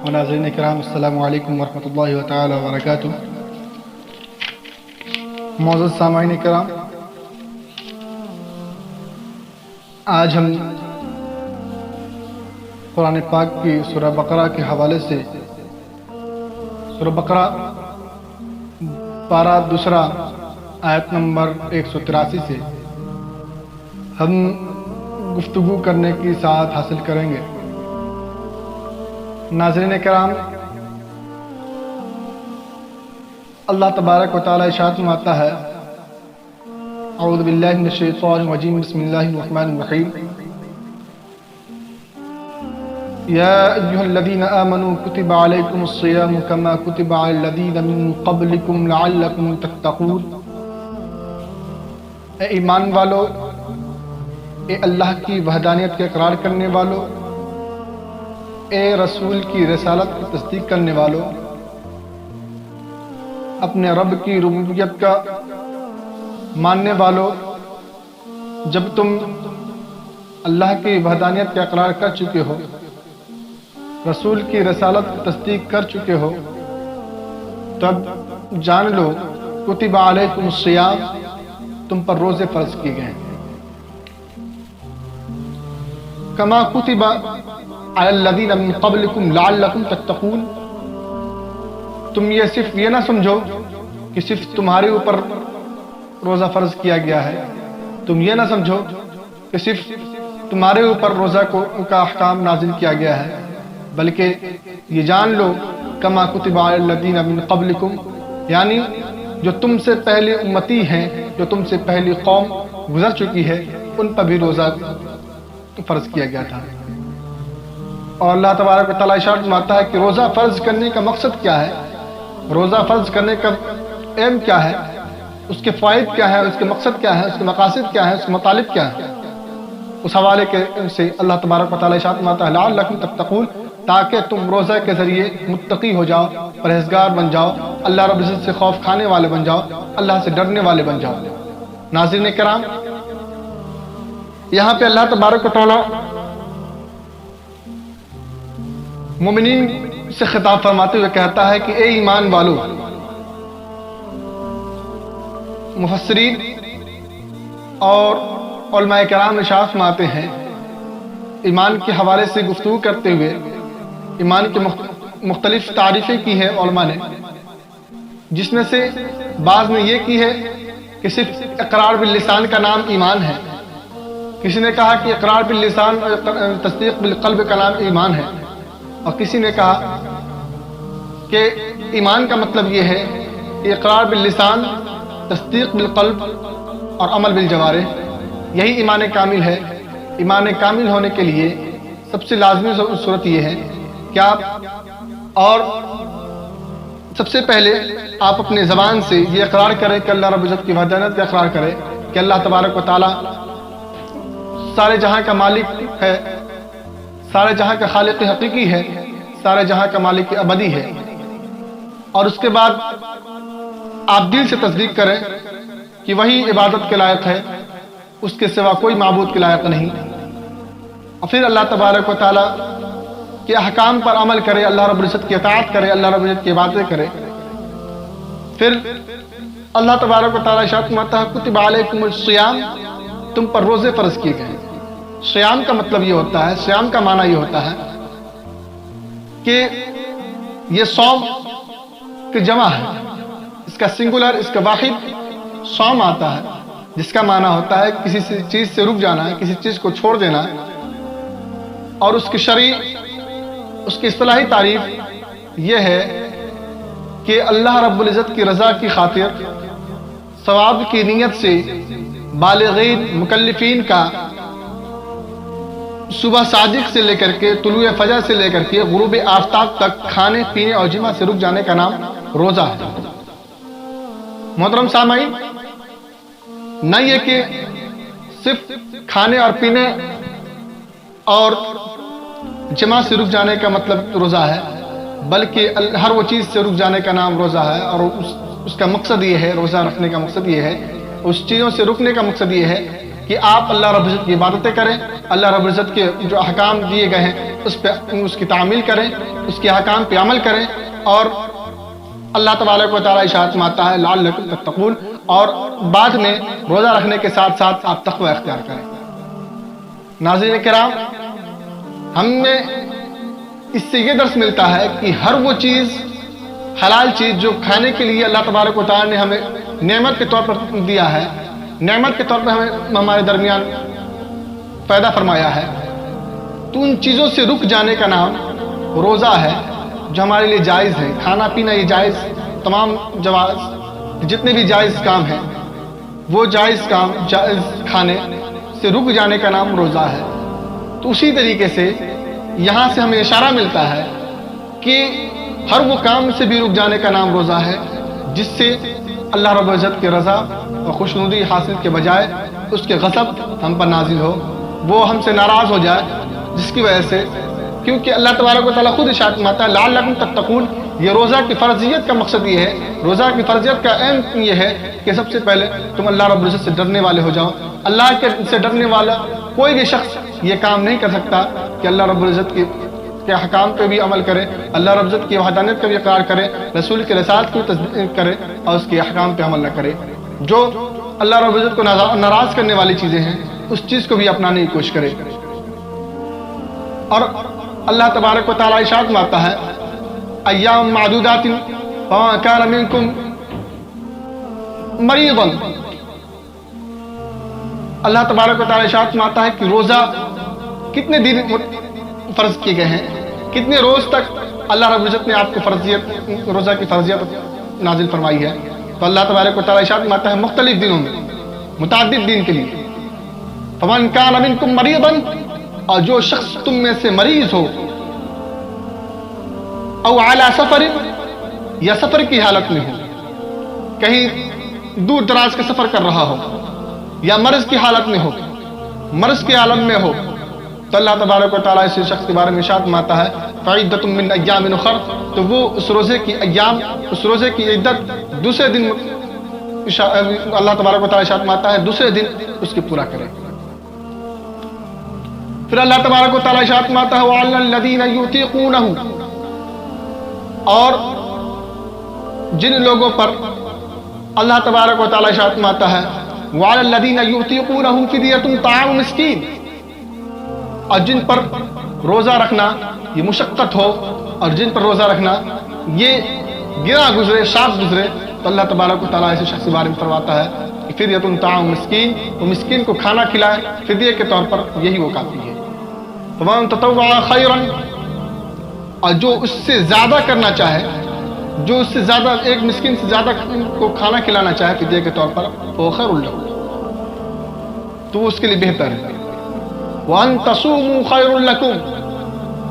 و ناظرین کرام، السلام علیکم ورحمۃ اللہ تعالی وبرکاتہ۔ معزز سامعین کرام، آج ہم قرآن پاک کی سورہ بقرہ کے حوالے سے سورہ بقرہ پارہ دوسرا آیت نمبر 183 سے ہم گفتگو کرنے کی سعادت حاصل کریں گے۔ ناظرین کرام، اللہ تبارک و تعالی ارشاد فرماتا ہے، اعوذ باللہ من الشیطان الرجیم، بسم اللہ الرحمن الرحیم، یا ایہا الذین آمنوا کتب علیکم الصیام کما کتب علی الذین من قبلکم لعلکم تتقون۔ اے ایمان والو، اے اللہ کی وحدانیت کے اقرار کرنے والو، اے رسول کی رسالت کی تصدیق کرنے والو، اپنے رب کی ربوبیت کا ماننے والو، جب تم اللہ کی وحدانیت کا اقرار کر چکے ہو، رسول کی رسالت کی تصدیق کر چکے ہو، تب جان لو کتب علیکم الصیام، تم پر روزے فرض کیے گئے ہیں، کما کتب علی الذین من قبلکم لعلکم تتقون۔ تم یہ صرف یہ نہ سمجھو کہ صرف تمہارے اوپر روزہ فرض کیا گیا ہے، تم یہ نہ سمجھو کہ صرف تمہارے اوپر روزہ کا احکام نازل کیا گیا ہے، بلکہ یہ جان لو کما کتب علی الذین من قبلکم، یعنی جو تم سے پہلے امتی ہیں، جو تم سے پہلی قوم گزر چکی ہے، ان پر بھی روزہ فرض کیا گیا تھا۔ اور اللہ تبارک و تعالیٰ ارشاد فرماتا ہے کہ روزہ فرض کرنے کا مقصد کیا ہے، روزہ فرض کرنے کا ایم کیا ہے، اس کے فوائد کیا ہے، اس کے مقصد کیا ہے، اس کے مقاصد کیا ہے، اس کے مطالب کیا ہے۔ اس حوالے سے اللہ تبارک و تعالیٰ ارشاد فرماتا ہے لعلکم تتقون، تاکہ تم روزہ کے ذریعے متقی ہو جاؤ، پرہیزگار بن جاؤ، اللہ رب العزت سے خوف کھانے والے بن جاؤ، اللہ سے ڈرنے والے بن جاؤ۔ ناظرین کرام، یہاں پہ اللہ تبارک و تعالیٰ مومنین سے خطاب فرماتے ہوئے کہتا ہے کہ اے ایمان والو، مفسرین اور علماء کرام ارشاد فرماتے ہیں، ایمان کے حوالے سے گفتگو کرتے ہوئے ایمان کے مختلف تعریفیں کی ہے علماء نے، جس میں سے بعض نے یہ کی ہے کہ صرف اقرار باللسان کا نام ایمان ہے، کسی نے کہا کہ اقرار باللسان اور تصدیق بالقلب کا نام ایمان ہے، اور کسی نے کہا کہ ایمان کا مطلب یہ ہے کہ اقرار باللسان، تصدیق بالقلب اور عمل بالجوارح، یہی ایمان کامل ہے۔ ایمان کامل ہونے کے لیے سب سے لازمی صورت یہ ہے کہ آپ، اور سب سے پہلے آپ اپنے زبان سے یہ اقرار کریں کہ اللہ رب العزت کی وحدانیت کا اقرار کریں کہ اللہ تبارک و تعالی سارے جہاں کا مالک ہے، سارے جہاں کا خالق حقیقی ہے، سارے جہاں کا مالک ابدی ہے، اور اس کے بعد آپ دل سے تصدیق کریں کہ وہی عبادت کے لائق ہے، اس کے سوا کوئی معبود کے لائق نہیں، اور پھر اللہ تبارک و تعالیٰ کے احکام پر عمل کرے، اللہ رب العزت کی اطاعت کرے، اللہ رب العزت کی عبادتیں کرے۔ پھر اللہ تبارک و تعالیٰ ارشاد فرماتا ہے کتب علیکم الصیام، تم پر روزے فرض کیے گئے۔ صیام کا مطلب یہ ہوتا ہے، صیام کا معنی یہ ہوتا ہے کہ یہ صوم کی جمع ہے، اس کا سنگولر، اس کا واحد صوم آتا ہے، جس کا معنی ہوتا ہے کسی چیز سے رک جانا ہے، کسی چیز کو چھوڑ دینا ہے، اور اس کی شرعی، اس کی اصطلاحی تعریف یہ ہے کہ اللہ رب العزت کی رضا کی خاطر ثواب کی نیت سے بالغین مکلفین کا صبح صادق سے لے کر کے طلوع فجر سے لے کر کے غروب آفتاب تک کھانے پینے اور جمع سے رک جانے کا نام روزہ ہے۔ محترم سامعین، نہ یہ کہ صرف کھانے اور پینے اور جمع سے رک جانے کا مطلب روزہ ہے، بلکہ ہر وہ چیز سے رک جانے کا نام روزہ ہے، اور اس کا مقصد یہ ہے، روزہ رکھنے کا مقصد یہ ہے، اس چیزوں سے رکنے کا مقصد یہ ہے کہ آپ اللہ رب العزت کی عبادتیں کریں، اللہ رب العزت کے جو احکام دیے گئے ہیں اس کی تعمیل کریں، اس کے احکام پہ عمل کریں، اور اللہ تبارک و تعالیٰ ارشاد فرماتا ہے لعلکم تتقون، اور بعد میں روزہ رکھنے کے ساتھ ساتھ آپ تقوی اختیار کریں۔ ناظرین کرام، ہمیں اس سے یہ درس ملتا ہے کہ ہر وہ چیز، حلال چیز جو کھانے کے لیے اللہ تبارک و تعالیٰ نے ہمیں نعمت کے طور پر دیا ہے، نعمت کے طور پر ہمارے درمیان پیدا فرمایا ہے، تو ان چیزوں سے رک جانے کا نام روزہ ہے، جو ہمارے لیے جائز ہے۔ کھانا پینا یہ جائز، تمام جواز، جتنے بھی جائز کام ہیں وہ جائز کام، جائز کھانے سے رک جانے کا نام روزہ ہے۔ تو اسی طریقے سے یہاں سے ہمیں اشارہ ملتا ہے کہ ہر وہ کام سے بھی رک جانے کا نام روزہ ہے جس سے اللہ رب العزت کی رضا اور خوشنودی حاصل کے بجائے اس کے غضب ہم پر نازل ہو، وہ ہم سے ناراض ہو جائے، جس کی وجہ سے، کیونکہ اللہ تبارک و تعالیٰ خود ارشاد فرماتا ہے لعلکم تتقون، یہ روزہ کی فرضیت کا مقصد یہ ہے، روزہ کی فرضیت کا اہم یہ ہے کہ سب سے پہلے تم اللہ رب العزت سے ڈرنے والے ہو جاؤ۔ اللہ سے ڈرنے والا کوئی بھی شخص یہ کام نہیں کر سکتا کہ اللہ رب العزت کے احکام پہ بھی عمل کرے، اللہ رب العزت کی وحدانیت کا بھی اقرار کرے، رسول کی رسالت کی تصدیق کرے اور اس کے احکام پہ عمل نہ کرے۔ جو اللہ رب العزت کو ناراض کرنے والی چیزیں ہیں اس چیز کو بھی اپنانے کی کوشش کرے۔ اور اللہ تبارک و تعالیٰ ارشاد فرماتا ہے ایام معدودات فمن کان منکم مریضا، اللہ تبارک و تعالیٰ ارشاد فرماتا ہے کہ روزہ کتنے دن فرض کیے گئے ہیں، کتنے روز تک اللہ رب العزت نے آپ کو فرضیت، روزہ کی فرضیت نازل فرمائی ہے۔ تو اللہ تبارک و تعالیٰ ارشاد فرماتا ہے مختلف دنوں میں، متعدد دن کے لیے۔ فمن کان منکم مریضا، اور جو شخص تم میں سے مریض ہو، او علی سفر، یا سفر کی حالت میں ہو، کہیں دور دراز کا سفر کر رہا ہو، یا مرض کی حالت میں ہو، مرض کے عالم میں ہو، تو اللہ تبارک و تعالیٰ اس شخص کے بارے میں ارشاد فرماتا ہے فعدۃ من ایام اخر، تو وہ اس روزے کی ایام، اس روزے کی عدت دوسرے دن اللہ تبارک و تعالیٰ ارشاد فرماتا ہے دوسرے دن اس کی پورا کرے۔ پھر اللہ تبارک و تعالیٰ ارشاد فرماتا ہے وعلی الذین یطیقونہ، اور جن لوگوں پر اللہ تبارک و تعالیٰ ارشاد فرماتا ہے وعلی الذین یطیقونہ فدیۃ طعام مسکین، اور جن پر روزہ رکھنا یہ مشقت ہو، اور جن پر روزہ رکھنا یہ گرا گزرے، شاق گزرے، تو اللہ تبارک و تعالیٰ ایسے شخص کے بارے میں فرماتا ہے کہ فدیۃ طعام مسکین، وہ مسکین کو کھانا کھلائے فدیے کے طور پر، یہی وہ کافی ہے۔ فمن تطوع خیرا، اور جو اس سے زیادہ کرنا چاہے، جو اس سے زیادہ، ایک مسکین سے زیادہ کو کھانا کھلانا چاہے فدیے کے طور پر، وہ خیر لہ، تو وہ اس کے لیے بہتر ہے۔ وَأَن تَصُومُوا خَيْرٌ لَكُمْ،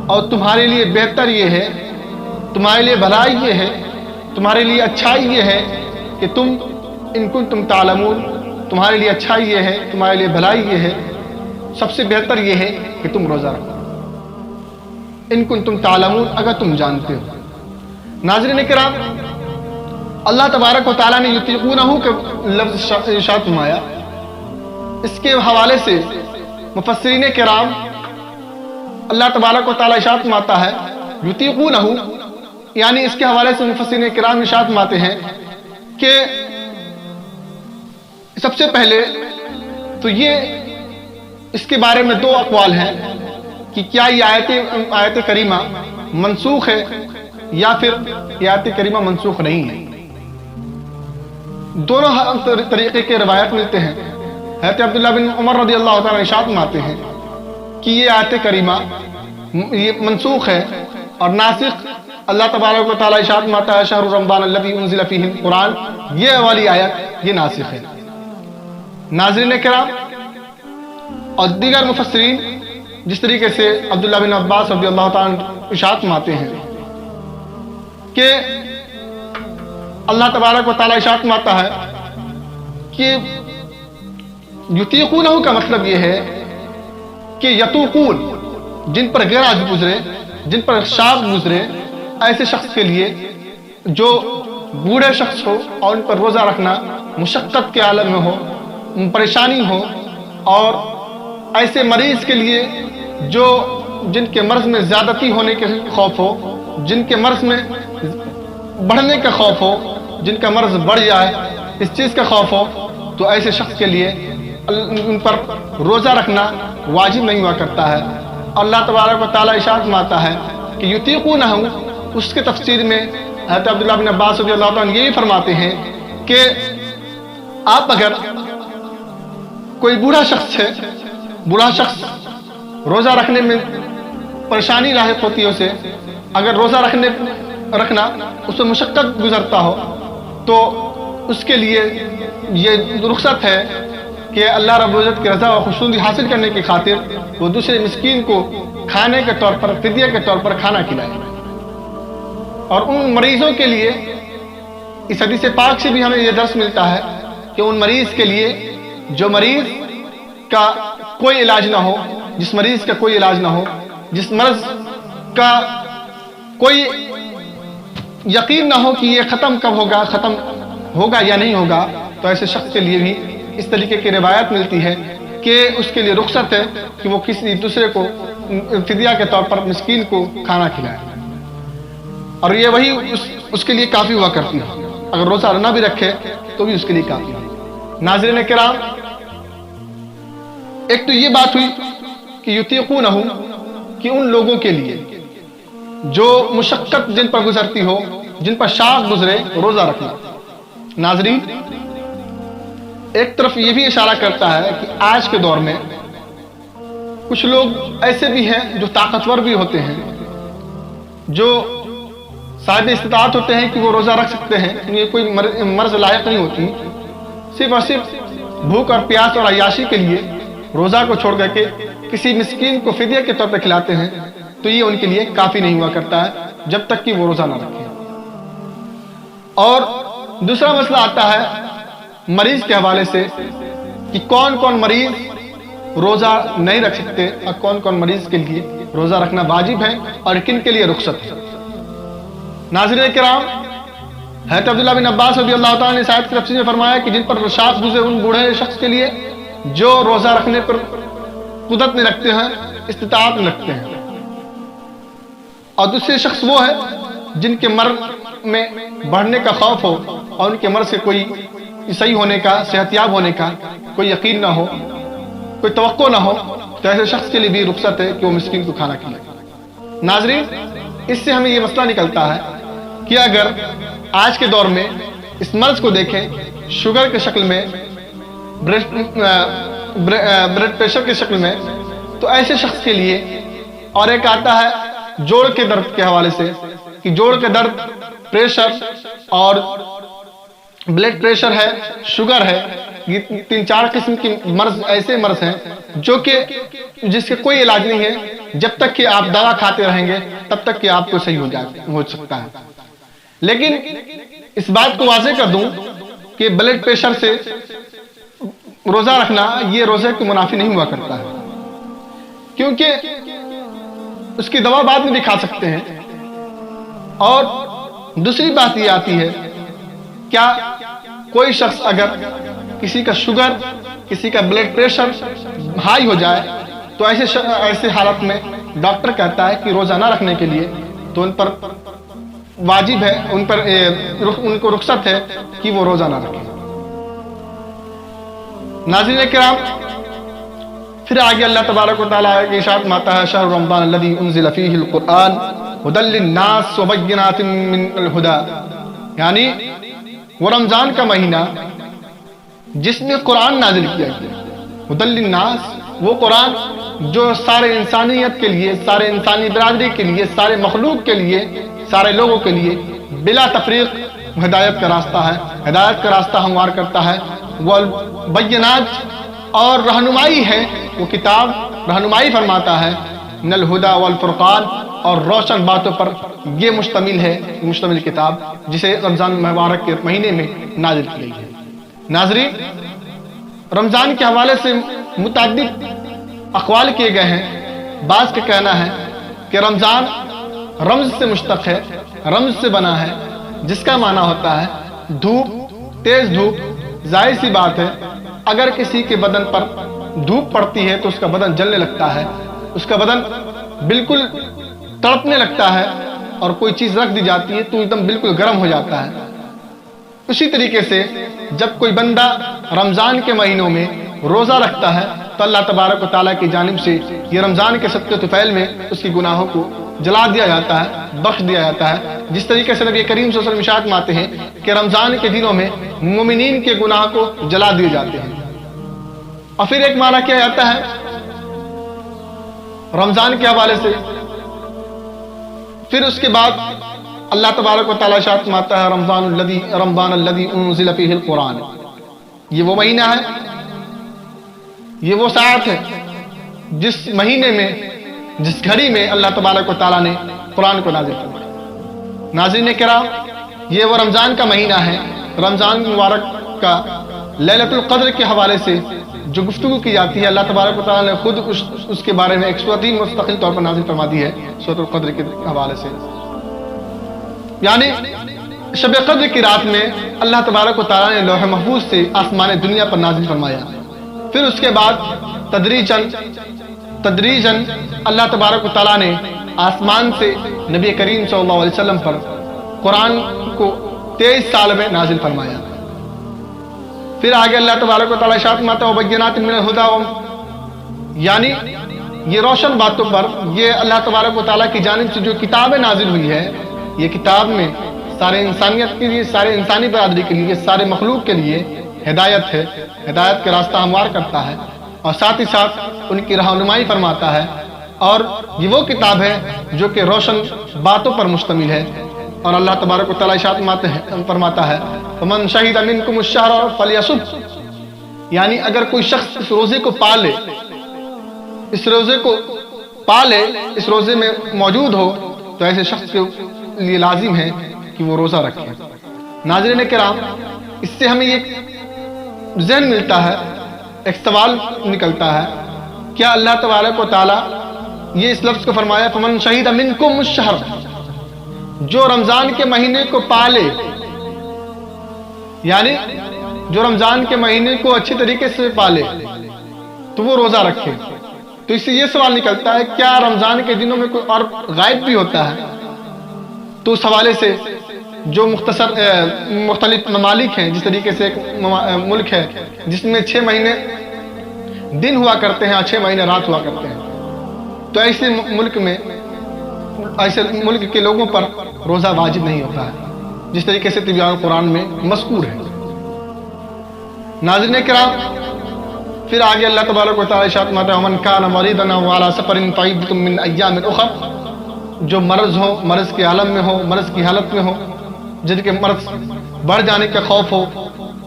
اور تمہارے لیے بہتر یہ ہے، تمہارے لیے بھلائی یہ ہے، تمہارے لیے اچھائی یہ ہے کہ تم ان کنتم تعلمون، تمہارے لیے اچھائی یہ ہے، تمہارے لیے بھلائی یہ ہے، سب سے بہتر یہ ہے کہ تم روزہ رکھو، ان کنتم تعلمون، اگر تم جانتے ہو۔ ناظرین کرام، اللہ تبارک و تعالیٰ نے یطیقونہ کے لفظ ارشاد فرمایا، اس کے حوالے سے مفسرین کرام اللہ تبارک و تعالیٰ ارشاد فرماتا ہے یطیقونہ، یعنی اس کے حوالے سے مفسرین کرام ارشاد فرماتے ہیں کہ سب سے پہلے تو یہ اس کے بارے میں دو اقوال ہیں کہ کیا یہ آیت کریمہ منسوخ ہے یا پھر یہ آیت کریمہ منسوخ نہیں ہے۔ دونوں طریقے کے روایت ملتے ہیں۔ حضرت عبداللہ بن عمر رضی اللہ تعالیٰ ارشاد فرماتے ہیں کہ یہ آیت کریمہ یہ منسوخ ہے، اور ناسخ اللہ تبارک و تعالیٰ ارشاد فرماتا ہے شہر رمضان الذی انزل فیہ القرآن، یہ والی آیت یہ ناسخ ہے۔ ناظرین کرام، اور دیگر مفسرین جس طریقے سے عبداللہ بن عباس رضی اللہ تعالیٰ ارشاد فرماتے ہیں کہ اللہ تبارک و تعالیٰ ارشاد فرماتا ہے کہ یطیقونہ کا مطلب یہ ہے کہ یتوقون، جن پر گراج گزرے، جن پر شاب گزرے، ایسے شخص کے لیے جو بوڑھے شخص ہو اور ان پر روزہ رکھنا مشقت کے عالم میں ہو، پریشانی ہو، اور ایسے مریض کے لیے جو جن کے مرض میں زیادتی ہونے کے خوف ہو، جن کے مرض میں بڑھنے کا خوف ہو، جن کا مرض بڑھ جائے اس چیز کا خوف ہو، تو ایسے شخص کے لیے ان پر روزہ رکھنا واجب نہیں ہوا کرتا ہے۔ اللہ تبارک و تعالیٰ ارشاد فرماتا ہے کہ یطیقونہ، اس کے تفسیر میں حضرت عبداللہ بن عباس رضی اللہ عنہ یہی فرماتے ہیں کہ آپ اگر کوئی بوڑھا شخص ہے، بوڑھا شخص روزہ رکھنے میں پریشانی لاحق ہوتی ہے اسے، اگر روزہ رکھنا اس میں مشقت گزرتا ہو تو اس کے لیے یہ رخصت ہے کہ اللہ رب العزت کی رضا و خوشنودی حاصل کرنے کی خاطر وہ دوسرے مسکین کو کھانے کے طور پر، فدیہ کے طور پر کھانا کھلائے۔ اور ان مریضوں کے لیے اس حدیث پاک سے بھی ہمیں یہ درس ملتا ہے کہ ان مریض کے لیے جو مریض کا کوئی علاج نہ ہو، جس مریض کا کوئی علاج نہ ہو، جس مرض کا کوئی یقین نہ ہو کہ یہ ختم کب ہوگا، ختم ہوگا یا نہیں ہوگا، تو ایسے شخص کے لیے بھی اس طریقے کی روایت ملتی ہے کہ اس کے لیے رخصت ہے کہ وہ کسی دوسرے کو فدیہ کے طور پر مسکین کو کھانا کھلائے، اور یہ وہی اس کے لیے کافی ہوا کرتی ہے۔ اگر روزہ نہ بھی رکھے تو بھی اس کے لیے کافی ہے۔ ناظرین کرام، ایک تو یہ بات ہوئی کہ یطیقونہ، کہ ان لوگوں کے لیے جو مشقت جن پر گزرتی ہو، جن پر شاق گزرے، روزہ رکھنا۔ ناظرین، ایک طرف یہ بھی اشارہ کرتا ہے کہ آج کے دور میں کچھ لوگ ایسے بھی ہیں جو طاقتور بھی ہوتے ہیں، جو صاحب استطاعت ہوتے ہیں کہ وہ روزہ رکھ سکتے ہیں، انہیں کوئی مرض لاحق نہیں ہوتی، صرف اور صرف بھوک اور پیاس اور عیاشی کے لیے روزہ کو چھوڑ کر کے کسی مسکین کو فدیہ کے طور پر کھلاتے ہیں، تو یہ ان کے لیے کافی نہیں ہوا کرتا ہے جب تک کہ وہ روزہ نہ رکھیں۔ اور دوسرا مسئلہ آتا ہے مریض کے حوالے سے کہ کون کون مریض روزہ نہیں رکھ سکتے اور کون کون مریض کے لیے روزہ رکھنا واجب ہے اور کن کے لیے رخصت ہے۔ ناظرین کرام، حضرت عبداللہ بن عباس رضی اللہ تعالیٰ نے اس آیت کی تفسیر میں فرمایا کہ جن پر شاق گزرے ان بوڑھے شخص کے لیے جو روزہ رکھنے پر قدرت نہیں رکھتے ہیں، استطاعت نہیں رکھتے ہیں، اور دوسرے شخص وہ ہے جن کے مرض میں بڑھنے کا خوف ہو اور ان کے مرض سے کوئی صحیح ہونے کا، صحت یاب ہونے کا کوئی یقین نہ ہو، کوئی توقع نہ ہو، تو ایسے شخص کے لیے بھی رخصت ہے کہ وہ مسکین کو کھانا کھلائے۔ ناظرین، اس سے ہمیں یہ مسئلہ نکلتا ہے کہ اگر آج کے دور میں اس مرض کو دیکھیں شوگر کے شکل میں، بلڈ پریشر کے شکل میں، تو ایسے شخص کے لیے، اور ایک آتا ہے جوڑ کے درد کے حوالے سے کہ جوڑ کے درد، پریشر اور بلڈ پریشر ہے، شوگر ہے، یہ 3-4 قسم کی مرض ایسے مرض ہیں جو کہ جس کے کوئی علاج نہیں ہے، جب تک کہ آپ دوا کھاتے رہیں گے تب تک کہ آپ کو صحیح ہو سکتا ہے۔ لیکن اس بات کو واضح کر دوں کہ بلڈ پریشر سے روزہ رکھنا یہ روزے کو منافی نہیں ہوا کرتا ہے، کیونکہ اس کی دوا بعد میں بھی کھا سکتے ہیں۔ اور دوسری بات یہ آتی ہے، کیا کوئی شخص اگر کسی کا شوگر، کسی کا بلڈ پریشر ہائی ہو جائے تو ایسے حالت میں ڈاکٹر کہتا ہے کہ روزہ نہ رکھنے کے لیے تو ان پر واجب ہے، ان کو رخصت ہے کہ وہ روزہ نہ رکھیں۔ ناظرین کرام، پھر آگے اللہ تبارک و تعالیٰ کی ارشاد فرماتا ہے شہر رمضان الذی انزل فیہ القرآن ھدی للناس وبینات من الہدی، یعنی وہ رمضان کا مہینہ جس میں قرآن نازل کیا گیا، ھدی للناس، وہ قرآن جو سارے انسانیت کے لیے، سارے انسانی برادری کے لیے، سارے مخلوق کے لیے، سارے لوگوں کے لیے بلا تفریق ہدایت کا راستہ ہے، ہدایت کا راستہ ہموار کرتا ہے، والبینات، اور رہنمائی ہے، وہ کتاب رہنمائی فرماتا ہے، من الہدی والفرقان، اور روشن باتوں پر یہ مشتمل کتاب جسے رمضان مبارک کے مہینے میں نازل کی گئی ہے۔ ناظرین، رمضان کے حوالے سے متعدد اقوال کیے گئے ہیں۔ بعض کا کہنا ہے کہ رمضان رمز سے مشتق ہے، رمز سے بنا ہے، جس کا معنی ہوتا ہے دھوپ، تیز دھوپ۔ ظاہر سی بات ہے اگر کسی کے بدن پر دھوپ پڑتی ہے تو اس کا بدن جلنے لگتا ہے، اس کا بدن بالکل تڑپنے لگتا ہے اور کوئی چیز رکھ دی جاتی ہے تو ایک دم بالکل گرم ہو جاتا ہے، اسی طریقے سے جب کوئی بندہ رمضان کے مہینوں میں روزہ رکھتا ہے تو اللہ تبارک و تعالیٰ کی جانب سے یہ رمضان کے صدقے طفیل میں اس کی گناہوں کو جلا دیا جاتا ہے، بخش دیا جاتا ہے، جس طریقے سے نبی کریم صلی اللہ علیہ وسلم ارشاد فرماتے ہیں کہ رمضان کے دنوں میں مومنین کے گناہ کو جلا دیے جاتے ہیں۔ اور پھر ایک معنی کیا جاتا ہے رمضان کے حوالے سے، پھر اس کے بعد اللہ تبارک و تعالیٰ ارشاد فرماتا ہے رمضان الذی انزل فیہ القرآن، یہ وہ مہینہ ہے، یہ وہ ساعت ہے جس مہینے میں، جس گھڑی میں اللہ تبارک و تعالیٰ نے قرآن کو نازل فرمایا۔ ناظرین کرام، یہ وہ رمضان کا مہینہ ہے، رمضان مبارک کا لیلۃ القدر کے حوالے سے جو گفتگو کی جاتی ہے، اللہ تبارک و تعالیٰ نے خود اس کے بارے میں ایک سورۃ مستقل طور پر نازل فرما دی ہے سورۃ القدر کے حوالے سے۔ یعنی شب قدر کی رات میں اللہ تبارک و تعالیٰ نے لوح محفوظ سے آسمان دنیا پر نازل فرمایا، پھر اس کے بعد تدریجاً اللہ تبارک و تعالیٰ نے آسمان سے نبی کریم صلی اللہ علیہ وسلم پر قرآن کو 23 سال میں نازل فرمایا۔ پھر آگے اللہ تبارک و تعالیٰ ارشاد فرماتا ہے وبینات من الہدی، یعنی یہ روشن باتوں پر یہ اللہ تبارک و تعالیٰ کی جانب سے جو کتابیں نازل ہوئی ہے، یہ کتاب میں سارے انسانیت کے لیے، سارے انسانی برادری کے لیے، سارے مخلوق کے لیے ہدایت ہے، ہدایت کے راستہ ہموار کرتا ہے اور ساتھ ہی ساتھ ان کی رہنمائی فرماتا ہے، اور یہ وہ کتاب ہے جو کہ روشن باتوں پر مشتمل ہے۔ اور اللہ تبارک و تعالیٰ ارشاد فرماتا ہے فمن شہد منکم الشہر فلیصم، یعنی اگر کوئی شخص اس روزے کو پالے، اس روزے کو پالے، اس روزے میں موجود ہو، تو ایسے شخص کے لیے لازم ہے کہ وہ روزہ رکھے۔ ناظرین کرام، اس سے ہمیں ایک ذہن ملتا ہے، ایک سوال نکلتا ہے، کیا اللہ تبارک و تعالیٰ یہ اس لفظ کو فرمایا فمن شہید منکم الشہر، جو رمضان کے مہینے کو پالے، یعنی جو رمضان کے مہینے کو اچھی طریقے سے پالے تو وہ روزہ رکھے۔ تو اس سے یہ سوال نکلتا ہے کیا رمضان کے دنوں میں کوئی اور غائب بھی ہوتا ہے؟ تو اس حوالے سے جو مختلف ممالک ہیں، جس طریقے سے ایک ملک ہے جس میں 6 مہینے دن ہوا کرتے ہیں اور 6 مہینے رات ہوا کرتے ہیں، تو ایسے ملک کے لوگوں پر روزہ واجب نہیں ہوتا ہے، جس طریقے سے تبیان قرآن میں مذکور ہے۔ ناظرین کرام، پھر آگے اللہ تبارک و تعالیٰ ارشاد فرماتا ہے ومن کان مریضا او علی سفر فعدۃ من ایام اخر، جو مرض ہو، مرض کے عالم میں ہو، مرض کی حالت میں ہو، جن کے مرض بڑھ جانے کا خوف ہو،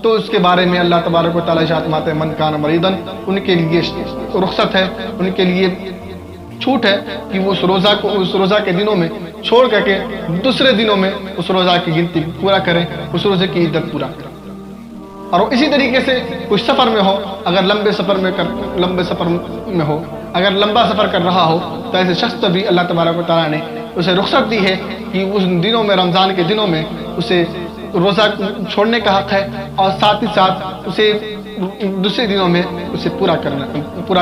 تو اس کے بارے میں اللہ تبارک و تعالیٰ ارشاد فرماتے ہیں من کان مریضا، ان کے لیے رخصت ہے، ان کے لیے چھوٹ ہے کہ وہ اس روزہ کے دنوں میں چھوڑ کر کے دوسرے دنوں میں اس روزہ کی گنتی پورا کریں، اس روزے کی عدت پورا کریں۔ اور اسی طریقے سے کچھ سفر میں ہو، اگر لمبے سفر میں ہو، اگر لمبا سفر کر رہا ہو، تو ایسے شخص تو بھی اللہ تبارک و تعالیٰ نے اسے رخصت دی ہے کہ اس دنوں میں، رمضان کے دنوں میں اسے روزہ چھوڑنے کا حق ہے، اور ساتھ ہی ساتھ اسے دوسرے دنوں میں اسے پورا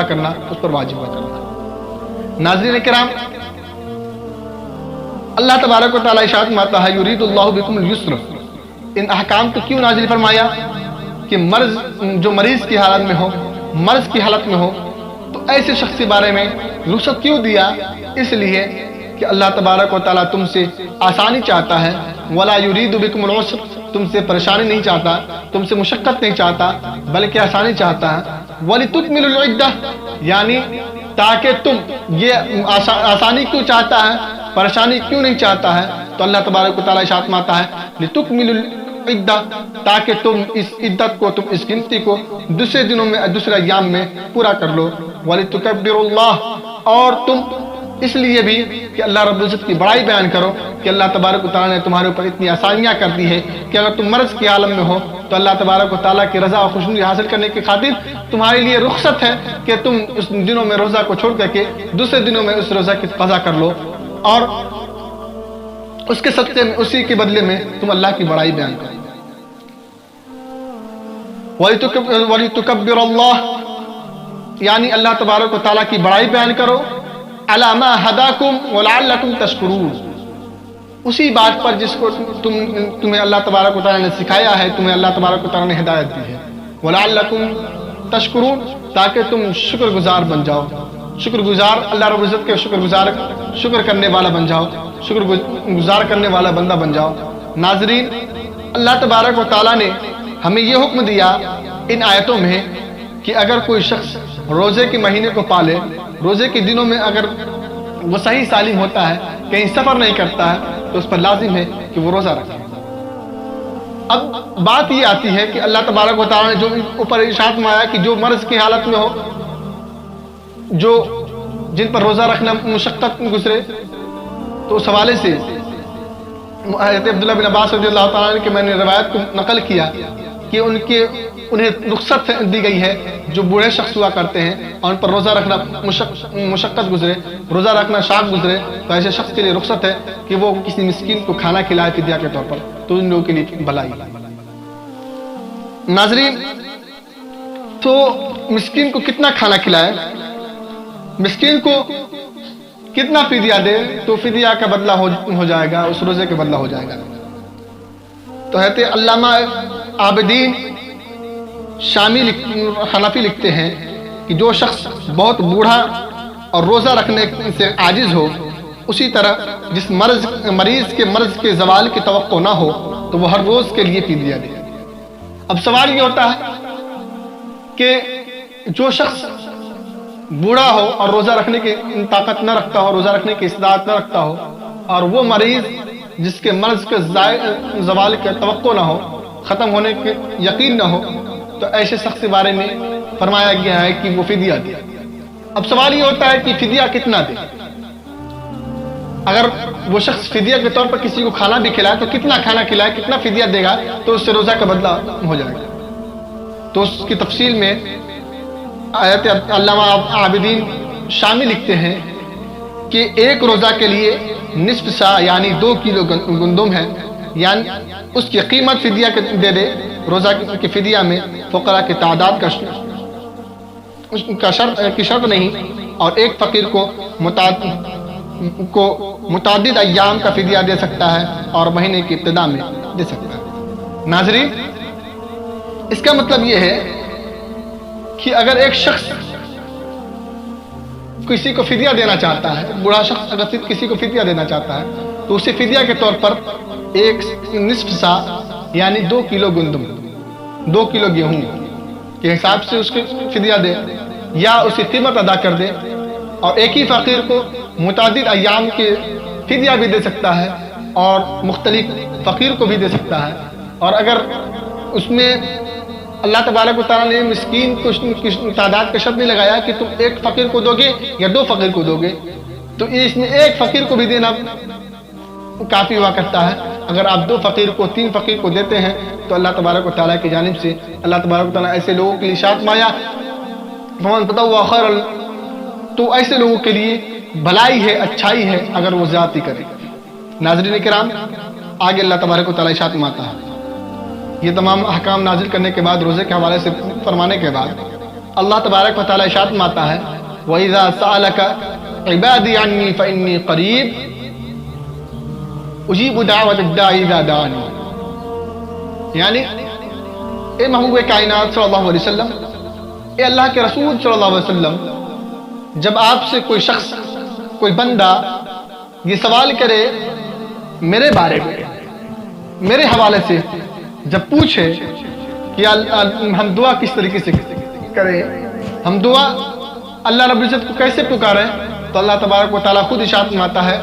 کرنا اس پر واجب کرنا۔ ناظرین کرام، اللہ تبارک و تعالیٰ ارشاد فرماتا ہے یرید اللہ بکم الیسر، ان احکام کو کیوں نازل فرمایا کہ جو مریض کی حالت میں ہو، مرض کی حالت میں ہو، تو ایسے شخص کے بارے میں رخصت کیوں دیا؟ اس لیے کہ اللہ تبارک و تعالیٰ تم سے آسانی چاہتا ہے، ولا یرید بکم العسر، تم سے پریشانی نہیں چاہتا، تم سے مشقت نہیں چاہتا، بلکہ آسانی چاہتا ہے، ولتکملوا العدہ، یعنی تاکہ تم، یہ آسانی کیوں چاہتا ہے، پریشانی کیوں نہیں چاہتا ہے؟ تو اللہ تبارک و تعالیٰ ارشاد فرماتا ہے لتکملوا العدہ، تاکہ تم اس عدت کو، تم اس گنتی کو دوسرے دنوں میں، دوسرے ایام میں پورا کر لو، ولتکبروا اللہ، اور تم اس لیے بھی کہ اللہ رب العزت کی بڑائی بیان کرو کہ اللہ تبارک و تعالیٰ نے تمہارے اوپر اتنی آسانیاں کر دی ہے کہ اگر تم مرض کے عالم میں ہو تو اللہ تبارک و تعالیٰ کی رضا اور خوشنودی حاصل کرنے کی خاطر تمہارے لیے رخصت ہے کہ تم اس دنوں میں روزہ کو چھوڑ کر کے دوسرے دنوں میں اس روزہ کی قضا کر لو، اور اس کے صدقے میں، اسی کے بدلے میں تم اللہ کی بڑائی بیان کرو۔ وَلِتُكَبِّرُ اللَّهَ، یعنی اللہ تبارک و تعالیٰ کی بڑائی بیان کرو، علی ما ہداکم ولعلکم تشکرون، اسی بات پر جس کو تمہیں اللہ تبارک و تعالیٰ نے سکھایا ہے، تمہیں اللہ تبارک و تعالیٰ نے ہدایت دی ہے، ولعلکم تشکرون، تاکہ تم شکر گزار بن جاؤ، شکر گزار اللہ رب العزت کے شکر کرنے والا بن جاؤ، شکر گزار کرنے والا بندہ بن جاؤ۔ ناظرین، اللہ تبارک و تعالیٰ نے ہمیں یہ حکم دیا ان آیتوں میں کہ اگر کوئی شخص روزے کے مہینے کو پالے، روزے کے دنوں میں اگر وہ صحیح سالم ہوتا ہے، کہیں سفر نہیں کرتا ہے، تو اس پر لازم ہے کہ وہ روزہ رکھے۔ اب بات یہ آتی ہے کہ اللہ تبارک و تعالیٰ نے جو اوپر ارشاد میں آیا کہ جو مرض کی حالت میں ہو، جن پر روزہ رکھنا مشقت گزرے، تو اس حوالے سے حضرت عبداللہ بن عباس رضی اللہ تعالیٰ عنہ کہ میں نے روایت کو نقل کیا کہ انہیں رخصت دی گئی ہے جو بوڑھے شخص ہوا کرتے ہیں اور ان پر روزہ رکھنا مشقت گزرے، روزہ رکھنا شاق گزرے، تو ایسے شخص کے لیے رخصت ہے کہ وہ کسی مسکین کو کھانا کھلائے فدیہ کے طور پر، تو ان لوگوں کے لیے بھلائی۔ ناظرین، تو مسکین کو کتنا کھانا کھلائے، مسکین کو کتنا فدیہ دے، تو فدیہ کا بدلہ ہو جائے گا، اس روزے کا بدلہ ہو جائے گا۔ تو حضرت علامہ عابدین شامی حنفی لکھتے ہیں کہ جو شخص بہت بوڑھا اور روزہ رکھنے سے عاجز ہو، اسی طرح جس مریض کے زوال کی توقع نہ ہو، تو وہ ہر روز کے لیے فدیہ دے۔ اب سوال یہ ہوتا ہے کہ جو شخص بوڑھا ہو اور روزہ رکھنے کی طاقت نہ رکھتا ہو، روزہ رکھنے کی استطاعت نہ رکھتا ہو، اور وہ مریض جس کے مرض کے زوال کی توقع نہ ہو، ختم ہونے کے یقین نہ ہو، تو ایسے شخص کے بارے میں فرمایا گیا ہے کہ وہ فدیہ دے۔ اب سوال یہ ہوتا ہے کہ فدیہ کتنا دے؟ اگر وہ شخص فدیہ کے طور پر کسی کو کھانا بھی کھلائے تو کتنا کھانا کھلائے، کتنا فدیہ دے گا تو اس سے روزہ کا بدلہ ہو جائے گا؟ تو اس کی تفصیل میں آیت علامہ عابدین شامی لکھتے ہیں کہ ایک روزہ کے لیے نصف سا یعنی 2 کلو گندم ہے، یعنی اس کی قیمت فدیہ دے دے، روزہ کی فدیہ میں فقراء کی تعداد کی شرط نہیں، اور ایک فقیر کو متعدد ایام کا فدیہ دے سکتا ہے اور مہینے کی ابتدا میں دے سکتا ہے۔ ناظرین، اس کا مطلب یہ ہے کہ اگر ایک شخص کسی کو فدیہ دینا چاہتا ہے، بوڑھا شخص اگر کسی کو فدیہ دینا چاہتا ہے، تو اسے فدیہ کے طور پر ایک نصف سا یعنی 2 کلو گندم، 2 کلو گیہوں کے حساب سے اس کو فدیہ دے، یا اسے قیمت ادا کر دے، اور ایک ہی فقیر کو متعدد ایام کے فدیہ بھی دے سکتا ہے اور مختلف فقیر کو بھی دے سکتا ہے۔ اور اگر اس میں اللہ تبارک و تعالیٰ نے مسکین کو تعداد کا شرط نہیں لگایا کہ تم ایک فقیر کو دو گے یا 2 فقیر کو دو گے، تو اس میں ایک فقیر کو بھی دینا کافی ہوا کرتا ہے۔ اگر آپ 2 فقیر کو 3 فقیر کو دیتے ہیں تو اللہ تبارک و تعالیٰ کی جانب سے اللہ تبارک و تعالیٰ ایسے لوگوں کے لیے ارشاد فرمایا فمن تطوع خیرا، تو ایسے لوگوں کے لیے بھلائی ہے، اچھائی ہے اگر وہ زیادتی کرے۔ ناظرین کرام، آگے اللہ تبارک و تعالیٰ ارشاد فرماتا ہے، یہ تمام احکام نازل کرنے کے بعد، روزے کے حوالے سے فرمانے کے بعد، اللہ تبارک و تعالیٰ ارشاد فرماتا ہے وَإِذَا سَأَلَكَ عِبَادِي عَنِّي فَإِنِّي قَرِيبٌ اجیب دعوت الداعی اذا دعانی، یعنی اے محبوب کائنات صلی اللہ علیہ وسلم، اے اللہ کے رسول صلی اللہ علیہ وسلم، جب آپ سے کوئی شخص، کوئی بندہ یہ سوال کرے میرے بارے میں، میرے حوالے سے جب پوچھے کہ ہم دعا کس طریقے سے کریں، ہم دعا اللہ رب العزت کو کیسے پکاریں، تو اللہ تبارک و تعالیٰ خود ارشاد فرماتا ہے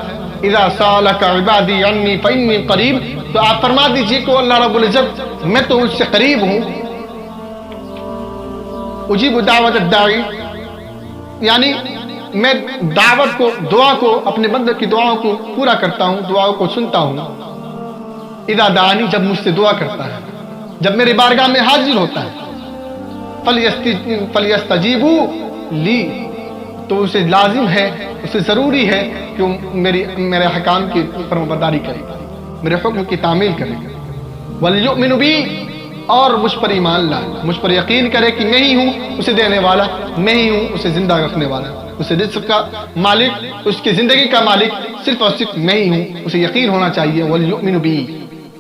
اذا سالک عبادی عنی فانی قریب، تو آپ فرما دیجئے کہ اللہ رب العزت میں تو اس سے قریب ہوں، اجیب دعوت الداعی، یعنی میں دعوت کو، دعا کو، اپنے بندے کی دعاؤں کو پورا کرتا ہوں، دعاؤں کو سنتا ہوں، اذا دعانی، جب مجھ سے دعا کرتا ہے، جب میری بارگاہ میں حاضر ہوتا ہے، فلیستجیبوا لی، تو اسے لازم ہے، اسے ضروری ہے کہ میرے حکام کی فرمانبرداری کرے، میرے حکم کی تعمیل کرے، ولیؤمنوا بی، اور مجھ پر ایمان لائے، مجھ پر یقین کرے کہ میں ہی ہوں اسے دینے والا، میں ہی ہوں اسے زندہ رکھنے والا۔ اسے رزق کا مالک، اس کی زندگی کا مالک صرف اور صرف میں ہی ہوں، اسے یقین ہونا چاہیے، وَلْيُؤْمِنُ بِي،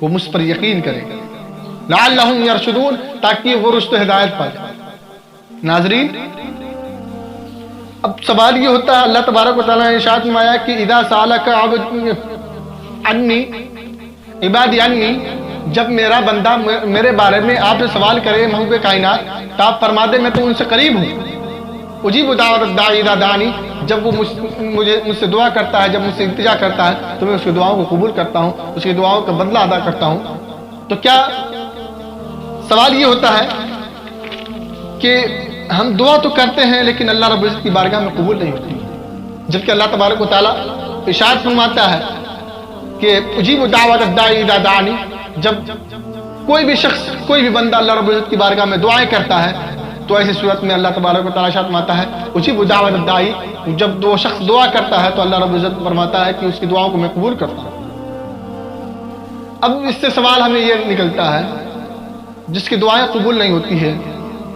وہ مجھ پر یقین کرے، لَعَلَّهُمْ يَرْشُدُونَ، تاکہ وہ رشد و ہدایت پائے۔ ناظرین، اب سوال یہ ہوتا ہے، اللہ تبارک و تعالیٰ نے ارشاد فرمایا کہ اذا سالک عبد عنی، عبادی عنی، جب میرا بندہ میرے بارے میں آپ سے سوال کرے محبوب کائنات، تو آپ فرما دیں میں تو ان سے قریب ہوں، اجیب دعوت الداعی اذا دعانی، جب وہ مجھ سے دعا کرتا ہے، جب مجھ سے التجا کرتا ہے تو میں اس کی دعاؤں کو قبول کرتا ہوں، اس کی دعاؤں کا بدلہ ادا کرتا ہوں۔ تو کیا سوال یہ ہوتا ہے کہ ہم دعا تو کرتے ہیں لیکن اللہ رب العزت کی بارگاہ میں قبول نہیں ہوتی، جبکہ اللہ تبارک و تعالیٰ ارشاد فرماتا ہے کہ اجیب دعوت الداعی اذا دعانی، جب کوئی بھی شخص، کوئی بھی بندہ اللہ رب العزت کی بارگاہ میں دعائیں کرتا ہے تو ایسی صورت میں اللہ تبارک و تعالیٰ ارشاد فرماتا ہے اجیب دعوت الداعی، جب وہ شخص دعا کرتا ہے تو اللہ رب العزت فرماتا ہے کہ اس کی دعاؤں کو میں قبول کرتا ہوں۔ اب اس سے سوال ہمیں یہ نکلتا ہے، جس کی دعائیں قبول نہیں ہوتی ہے،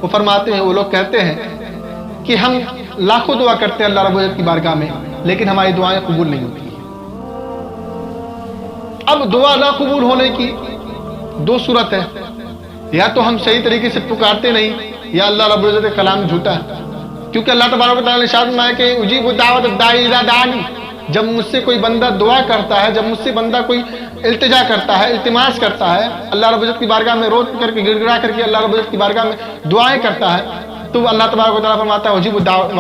وہ فرماتے ہیں، وہ لوگ کہتے ہیں کہ ہم لاکھوں دعا کرتے ہیں اللہ رب العزت کی بارگاہ میں لیکن ہماری دعائیں قبول نہیں ہوتی۔ اب دعا نہ قبول ہونے کی دو صورت ہے، یا تو ہم صحیح طریقے سے پکارتے نہیں، یا اللہ رب العزت کا کلام جھوٹا ہے، کیونکہ اللہ تبارک و تعالیٰ نے ارشاد فرمایا کہ اجیب دعوت الداعی اذا دعانی، جب مجھ سے کوئی بندہ دعا کرتا ہے، جب مجھ سے بندہ کوئی التجا کرتا ہے، التماس کرتا ہے، اللہ رب العزت کی بارگاہ میں رو کر کے، گڑ گڑا کر کے اللہ رب العزت کی بارگاہ میں دعائیں کرتا ہے، تو اللہ تبارک و تعالیٰ فرماتا ہے اجیب الدعوت،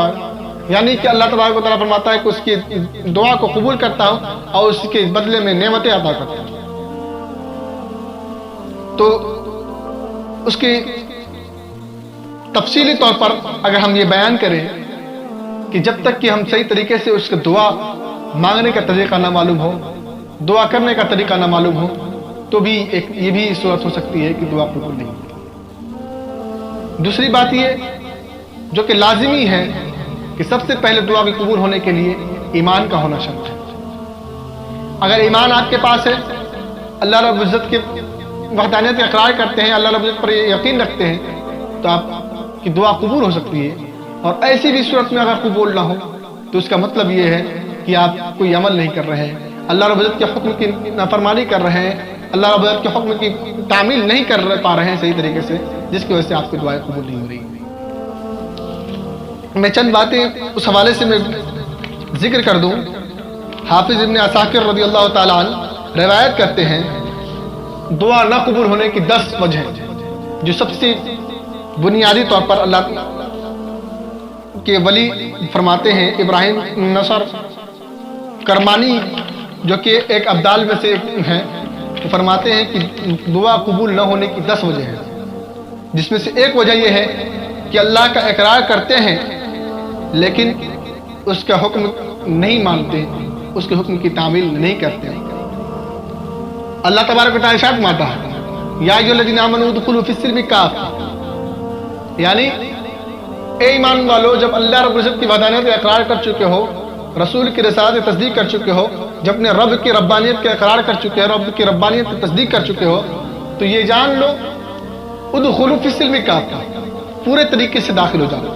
یعنی کہ اللہ تبارک و تعالیٰ فرماتا ہے کہ اس کی دعا کو قبول کرتا ہوں اور اس کے بدلے میں نعمتیں عطا کرتا ہوں۔ تو اس کی تفصیلی طور پر اگر ہم یہ بیان کریں کہ جب تک کہ ہم صحیح طریقے سے اس کا دعا مانگنے کا طریقہ نہ معلوم ہو، دعا کرنے کا طریقہ نہ معلوم ہو، تو بھی یہ بھی صورت ہو سکتی ہے کہ دعا قبول نہیں ہوتی۔ دوسری بات یہ جو کہ لازمی ہے کہ سب سے پہلے دعا کے قبول ہونے کے لیے ایمان کا ہونا شرط ہے۔ اگر ایمان آپ کے پاس ہے، اللہ رب العزت کے وحدانیت کا اقرار کرتے ہیں، اللہ رب العزت پر یقین رکھتے ہیں، تو آپ کی دعا قبول ہو سکتی ہے۔ اور ایسی بھی صورت میں اگر قبول نہ ہو تو اس کا مطلب یہ ہے کہ آپ کوئی عمل نہیں کر رہے ہیں، اللہ رب العزت کے حکم کی نافرمانی کر رہے ہیں، اللہ رب العزت کے حکم کی تعمیل نہیں کر پا رہے ہیں صحیح طریقے سے، جس کی وجہ سے آپ کی دعائیں قبول نہیں ہو رہی۔ میں چند باتیں اس حوالے سے میں ذکر کر دوں۔ حافظ ابن عساکر رضی اللہ تعالیٰ عنہ روایت کرتے ہیں دعا نہ قبول ہونے کی 10 وجہ جو سب سے بنیادی طور پر اللہ کے ولی فرماتے ہیں، ابراہیم نصر کرمانی جو کہ ایک ابدال میں سے ہیں، وہ فرماتے ہیں کہ دعا قبول نہ ہونے کی 10 وجہ ہیں، جس میں سے ایک وجہ یہ ہے کہ اللہ کا اقرار کرتے ہیں لیکن اس کا حکم نہیں مانتے، اس کے حکم کی تعمیل نہیں کرتے۔ اللہ تبارک و تعالیٰ ارشاد فرماتا ہے یا ایھا الذین آمنوا ادخلوا فی السلم کافہ، یعنی اے ایمان والو، جب اللہ رب العزت کی وحدانیت کا اقرار کر چکے ہو، رسول کی رسالت کی تصدیق کر چکے ہو، جب اپنے رب کی ربانیت کا اقرار کر چکے ہو، رب کی ربانیت کی تصدیق کر چکے ہو، تو یہ جان لو ادخلوا فی السلم کافہ، پورے طریقے سے داخل ہو جاؤ۔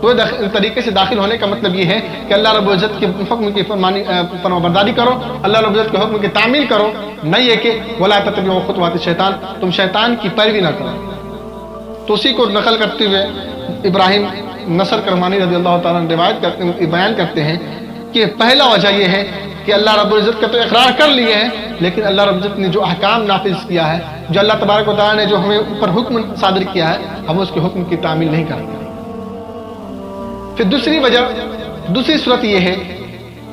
پورے طریقے سے داخل ہونے کا مطلب یہ ہے کہ اللہ رب العزت کے حکم کی فرمانبرداری کرو، اللہ رب العزت کے حکم کی تعمیل کرو، نہ یہ کہ ولا تتبعوا خطوات الشیطان، تم شیطان کی پیروی نہ کرو۔ تو اسی کو نقل کرتے ہوئے ابراہیم نصر کرمانی رضی اللہ تعالیٰ عنہ بیان کرتے ہیں کہ پہلا وجہ یہ ہے کہ اللہ رب العزت کا تو اقرار کر لیے ہیں، لیکن اللہ رب العزت نے جو احکام نافذ کیا ہے، جو اللہ تبارک و تعالیٰ نے جو ہمیں اوپر حکم صادر کیا ہے، ہم اس کے حکم کی تعمیل نہیں کرتے۔ پھر دوسری وجہ، دوسری صورت یہ ہے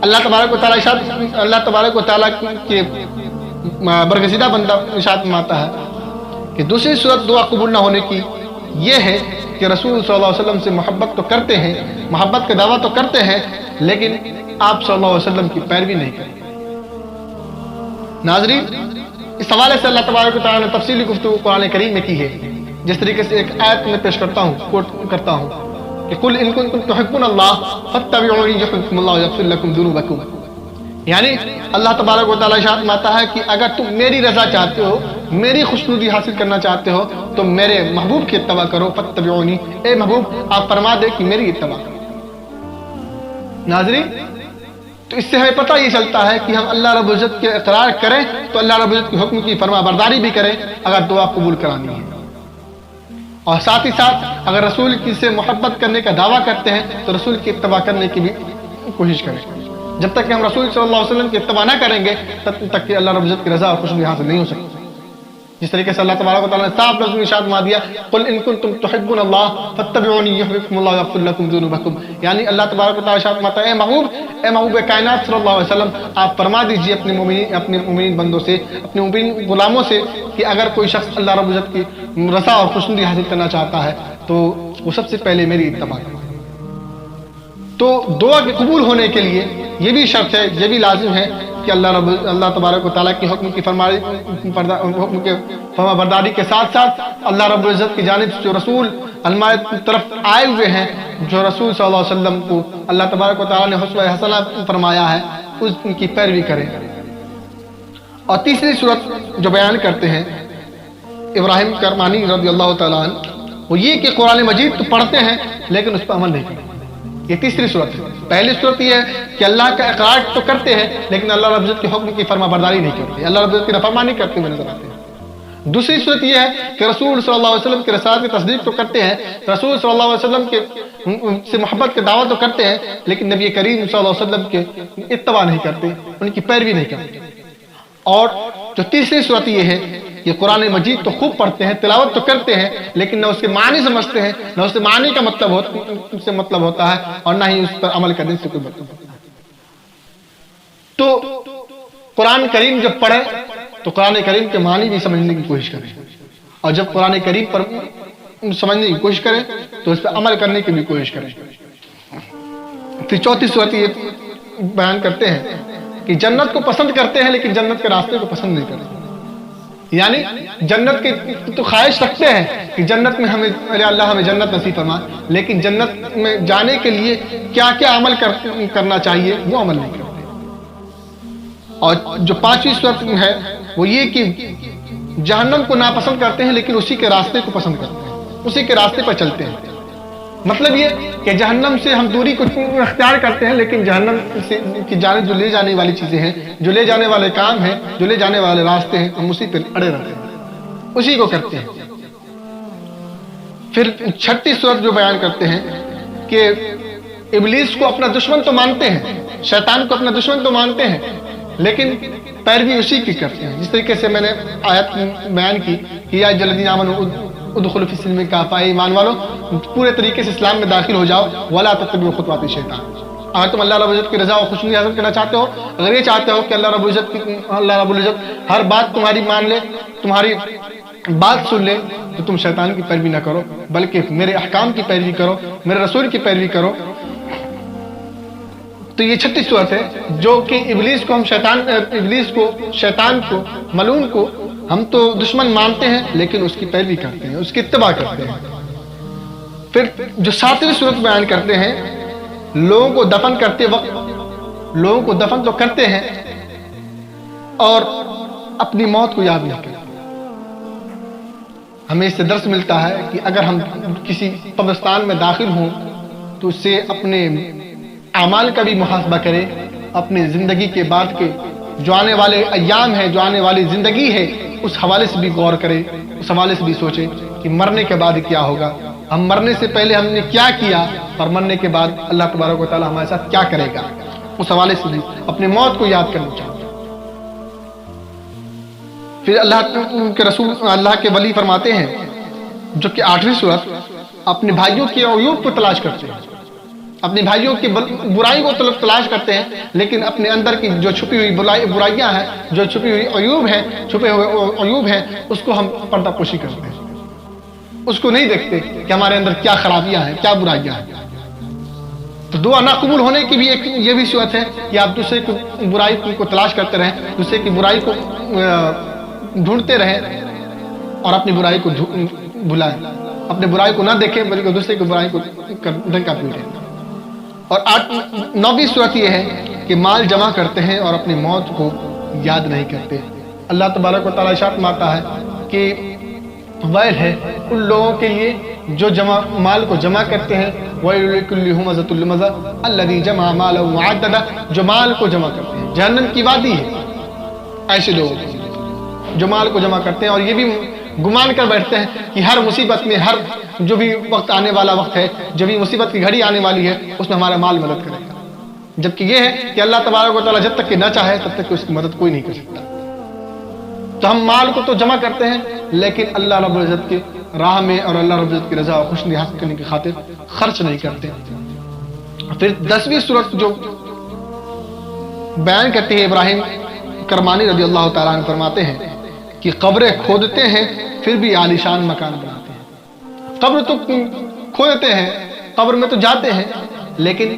اللہ تبارک و تعالیٰ کے برگزیدہ بندہ ارشاد فرماتا ہے کہ دوسری صورت دعا قبول نہ ہونے کی یہ ہے کہ رسول صلی اللہ علیہ وسلم سے محبت تو کرتے ہیں، محبت کا دعویٰ تو کرتے ہیں، لیکن آپ صلی اللہ علیہ وسلم کی پیروی نہیں کرتے۔ ناظرین، اس حوالے سے اللہ تبارک و تعالیٰ نے تفصیلی گفتگو قرآن کریم میں کی ہے، جس طریقے سے ایک آیت میں پیش کرتا ہوں، کوٹ کرتا ہوں کہ قل ان کنتم تحبون اللہ فاتبعونی یحببکم اللہ ویغفر لکم ذنوبکم، یعنی اللہ تبارک و تعالیٰ ارشاد فرماتا ہے کہ اگر تم میری رضا چاہتے ہو، میری خوشنودی حاصل کرنا چاہتے ہو تو میرے محبوب کی اتباع کرو، فاتبعونی، اے محبوب آپ فرما دے کہ میری اتباع کرو۔ ناظرین، تو اس سے ہمیں پتہ یہ چلتا ہے کہ ہم اللہ رب العزت کے اقرار کریں تو اللہ رب العزت کے حکم کی فرما برداری بھی کریں اگر دعا قبول کرانی ہے، اور ساتھ ہی ساتھ اگر رسول کی سے محبت کرنے کا دعویٰ کرتے ہیں تو رسول کی اتباع کرنے کی بھی کوشش کریں۔ جب تک کہ ہم رسول صلی اللہ علیہ وسلم کی اتباع نہ کریں گے تب تک کہ اللہ رب العزت کی رضا اور خوشنودی حاصل نہیں ہو سکتی۔ جس طریقے سے اللہ تبارک و تعالیٰ نے صاف لفظ میں ارشاد فرما دیا، قل ان کنتم تحبون اللہ فاتبعونی یحببکم اللہ ویغفر لکم ذنوبکم، یعنی اللہ تبارک و تعالیٰ ارشاد فرماتا ہے اے محبوب کائنات صلی اللہ علیہ وسلم، آپ فرما دیجئے اپنے مومنین بندوں سے، اپنے مومنین غلاموں سے کہ اگر کوئی شخص اللہ رب العزت کی رضا اور خوشنودی حاصل کرنا چاہتا ہے تو وہ سب سے پہلے میری اتباع کرے۔ تو دعا کے قبول ہونے کے لیے یہ بھی شرط ہے، یہ بھی لازم ہے کہ اللہ تبارک و تعالیٰ کے حکم کی فرما برداری کے ساتھ ساتھ اللہ رب العزت کی جانب سے جو رسول ہماری طرف آئے ہوئے ہیں، جو رسول صلی اللہ علیہ وسلم کو اللہ تبارک و تعالیٰ نے اسوہ حسنہ فرمایا ہے، اس کی پیروی کریں۔ اور تیسری صورت جو بیان کرتے ہیں ابراہیم کرمانی رضی اللہ تعالیٰ عنہ، وہ یہ کہ قرآن مجید تو پڑھتے ہیں لیکن اس پر عمل نہیں کرتے۔ یہ تیسری صورت ہے۔ پہلی صورت یہ ہے کہ اللہ کا اقرار تو کرتے ہیں لیکن اللہ رب العزت کے حکم کی فرما برداری نہیں کرتے، اللہ رب العزت کی نافرمانی کرتے ہوئے نظر آتے ہیں۔ دوسری صورت یہ ہے کہ رسول صلی اللہ علیہ وسلم کے رسالت کی تصدیق تو کرتے ہیں، رسول صلی اللہ علیہ وسلم کے سے محبت کے دعوت تو کرتے ہیں لیکن نبی کریم صلی اللہ علیہ وسلم کے اتباع نہیں کرتے، ان کی پیروی نہیں کرتے۔ اور جو تیسری صورت یہ ہے، یہ قرآن مجید تو خوب پڑھتے ہیں، تلاوت تو کرتے ہیں لیکن نہ اس کے معنی سمجھتے ہیں، نہ اس کے معنی کا مطلب ہوتا ہے اور نہ ہی اس پر عمل کرنے سے کوئی مطلب ہوتا ہے۔ تو قرآن کریم جب پڑھیں تو قرآن کریم کے معنی بھی سمجھنے کی کوشش کریں، اور جب قرآن کریم پر سمجھنے کی کوشش کریں تو اس پر عمل کرنے کی بھی کوشش کریں۔ پھر چوتھی صورت یہ بیان کرتے ہیں کہ جنت کو پسند کرتے ہیں لیکن جنت کے راستے کو پسند نہیں کرتے، یعنی جنت کے تو خواہش رکھتے ہیں کہ جنت میں اللہ ہمیں جنت نصیب فرما، لیکن جنت میں جانے کے لیے کیا کیا عمل کرنا چاہیے وہ عمل نہیں کرتے۔ اور جو پانچویں صورت ہے وہ یہ کہ جہنم کو ناپسند کرتے ہیں لیکن اسی کے راستے کو پسند کرتے ہیں، اسی کے راستے پر چلتے ہیں۔ مطلب یہ کہ جہنم سے ہم دوری کو اختیار کرتے ہیں لیکن جہنم سے کی جانب جو لے جانے والی چیزیں ہیں، جو لے جانے والے کام ہیں، جو لے جانے والے راستے ہیں، ہم اسی پہ اڑے رہتے ہیں، اسی کو کرتے ہیں۔ پھر چھٹی صورت جو بیان کرتے ہیں کہ ابلیس کو اپنا دشمن تو مانتے ہیں، شیطان کو اپنا دشمن تو مانتے ہیں لیکن پیروی اسی کی کرتے ہیں۔ جس طریقے سے میں نے آیت بیان کی کہ یا الذین آمنوا ادخلوا فی السلم کافہ، ایمان والو پورے طریقے سے اسلام میں داخل ہو جاؤ، ولا تتبعوا خطوات الشیطان۔ اگر تم اللہ رب العزت کی رضا اور خوشنودی حاصل کرنا چاہتے ہو، اگر یہ چاہتے ہو کہ اللہ رب العزت ہر بات تمہاری مان لے، تمہاری بات سن لے، تو تم شیطان کی پیروی نہ کرو بلکہ میرے احکام کی پیروی کرو، میرے رسول کی پیروی کرو۔ تو یہ چھٹی صورت ہے جو کہ ابلیس کو شیطان کو ملعون کو ہم تو دشمن مانتے ہیں لیکن اس کی پیروی کرتے ہیں، اس کی اتباع کرتے ہیں۔ پھر جو ساتویں صورت بیان کرتے ہیں، لوگوں کو دفن کرتے وقت لوگوں کو دفن تو کرتے ہیں اور اپنی موت کو یاد نہیں کرتے۔ ہمیں اس سے درس ملتا ہے کہ اگر ہم کسی قبرستان میں داخل ہوں تو اس سے اپنے اعمال کا بھی محاسبہ کرے، اپنی زندگی کے بعد کے جو آنے والے ایام ہیں، جو آنے والی زندگی ہے، اس حوالے سے بھی غور کرے، اس حوالے سے بھی سوچے کہ مرنے کے بعد کیا ہوگا، ہم مرنے سے پہلے ہم نے کیا کیا اور مرنے کے بعد اللہ تبارک و تعالیٰ ہمارے ساتھ کیا کرے گا، اس حوالے سے بھی اپنے موت کو یاد کرنا چاہیے۔ پھر اللہ کے رسول اللہ کے ولی فرماتے ہیں جو کہ آٹھویں صورت، اپنے بھائیوں کے عیوب کو تلاش کرتے ہیں، اپنے بھائیوں کی برائی کو تلاش کرتے ہیں لیکن اپنے اندر کی جو چھپی ہوئی برائیاں ہیں، جو چھپی ہوئی عیوب ہیں، چھپے ہوئے عیوب ہیں، اس کو ہم پردہ پوشی کرتے ہیں، اس کو نہیں دیکھتے کہ ہمارے اندر کیا خرابیاں ہیں، کیا برائیاں ہیں۔ تو دعا نہ قبول ہونے کی بھی ایک یہ بھی صورت ہے کہ آپ دوسرے کی برائی کو تلاش کرتے رہیں، دوسرے کی برائی کو ڈھونڈتے رہیں اور اپنی برائی کو بھلائیں، اپنے برائی کو نہ دیکھیں بلکہ دوسرے کی برائی کو ڈنکا پیٹیں۔ اور نویں صورت یہ ہے کہ مال جمع کرتے ہیں اور اپنی موت کو یاد نہیں کرتے۔ اللہ تبارک و تعالیٰ ارشاد فرماتا ہے کہ ویل ہے ان لوگوں کے لیے جو مال کو جمع کرتے ہیں، وَيْلٌ لِكُلِّ هُمَزَةٍ لُمَزَةٍ الَّذِي جَمَعَ مَالًا وَعَدَّدَهُ، جو مال کو جمع کرتے ہیں، جہنم کی وادی ہے ایسے لوگ جو مال کو جمع کرتے ہیں اور یہ بھی گمان کر بیٹھتے ہیں کہ ہر مصیبت میں، ہر جو بھی وقت آنے والا وقت ہے، جو بھی مصیبت کی گھڑی آنے والی ہے، اس میں ہمارا مال مدد کرے گا، جبکہ یہ ہے کہ اللہ تبارک و تعالیٰ جب تک کہ نہ چاہے تب تک کہ اس کی مدد کوئی نہیں کر سکتا۔ تو ہم مال کو تو جمع کرتے ہیں لیکن اللہ رب العزت کی راہ میں اور اللہ رب العزت کی رضا اور خوشنودی حاصل کرنے کی خاطر خرچ نہیں کرتے۔ پھر 10ویں صورت جو بیان کرتی ہے، ابراہیم کرمانی رضی اللہ تعالیٰ عنہ فرماتے ہیں کہ قبریں کھودتے ہیں پھر بھی عالیشان مکان بناتے ہیں۔ قبر تو کھودتے ہیں، قبر میں تو جاتے ہیں، لیکن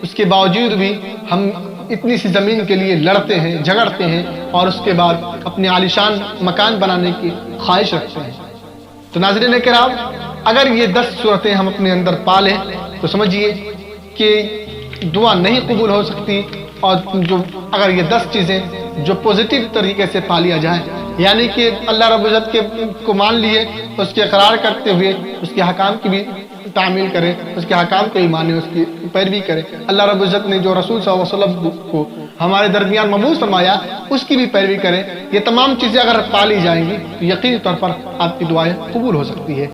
اس کے باوجود بھی ہم اتنی سی زمین کے لیے لڑتے ہیں، جھگڑتے ہیں اور اس کے بعد اپنے عالیشان مکان بنانے کی خواہش رکھتے ہیں۔ تو ناظرین کرام، اگر یہ 10 صورتیں ہم اپنے اندر پالیں تو سمجھیے کہ دعا نہیں قبول ہو سکتی، اور جو اگر یہ 10 چیزیں جو پوزیٹیو طریقے سے پالیا جائیں، یعنی کہ اللہ رب العزت کو مان لیے، اس کے اقرار کرتے ہوئے اس کے حکام کی بھی تعمیل کرے، اس کے حکام کو ہی مانے، اس کی پیروی کرے، اللہ رب العزت نے جو رسول صلی اللہ علیہ وسلم کو ہمارے درمیان مبعوث فرمایا اس کی بھی پیروی کریں، یہ تمام چیزیں اگر پالی جائیں گی تو یقینی طور پر آپ کی دعائیں قبول ہو سکتی ہے۔